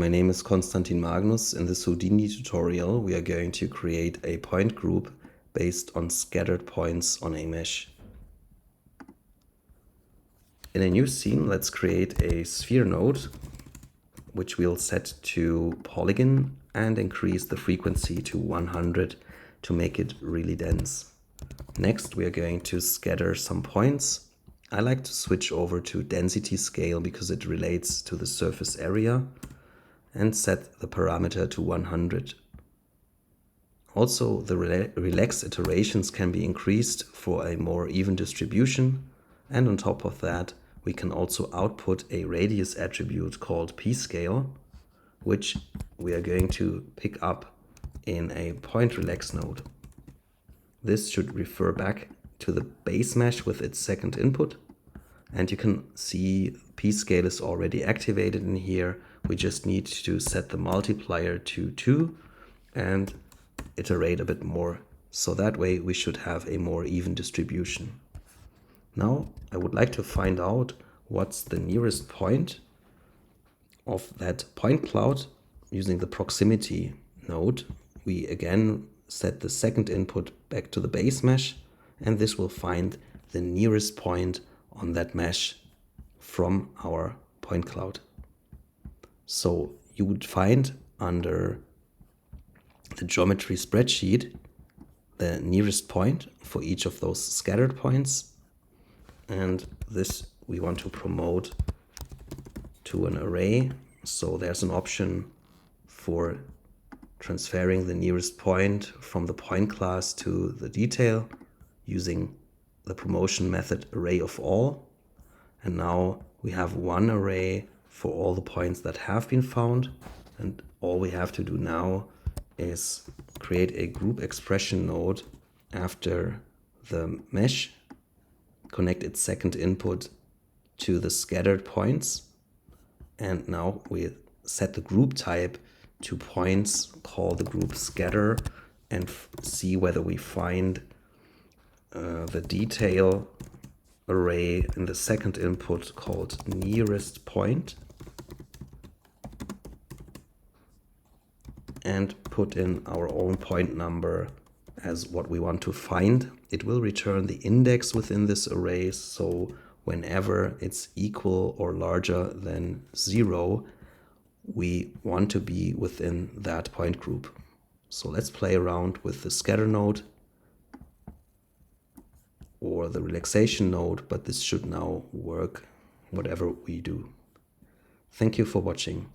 My name is Konstantin Magnus. In this Houdini tutorial, we are going to create a point group based on scattered points on a mesh. In a new scene, let's create a sphere node, which we'll set to polygon and increase the frequency to 100 to make it really dense. Next, we are going to scatter some points. I like to switch over to density scale because it relates to the surface area, and set the parameter to 100. Also, the relax iterations can be increased for a more even distribution, and on top of that, we can also output a radius attribute called p-scale, which we are going to pick up in a point relax node. This should refer back to the base mesh with its second input, and you can see p-scale is already activated in here. We just need to set the multiplier to 2 and iterate a bit more. So that way we should have a more even distribution. Now I would like to find out what's the nearest point of that point cloud using the proximity node. We again set the second input back to the base mesh, and this will find the nearest point on that mesh from our point cloud. So you would find under the geometry spreadsheet the nearest point for each of those scattered points, and this we want to promote to an array. So there's an option for transferring the nearest point from the point class to the detail using the promotion method array of all. And now we have one array for all the points that have been found, and all we have to do now is create a group expression node after the mesh, connect its second input to the scattered points, and now we set the group type to points, call the group scatter, and see whether we find the detail array in the second input called nearest point, and put in our own point number as what we want to find. It will return the index within this array, so whenever it's equal or larger than 0, we want to be within that point group. So let's play around with the scatter node or the relaxation node, but this should now work whatever we do. Thank you for watching.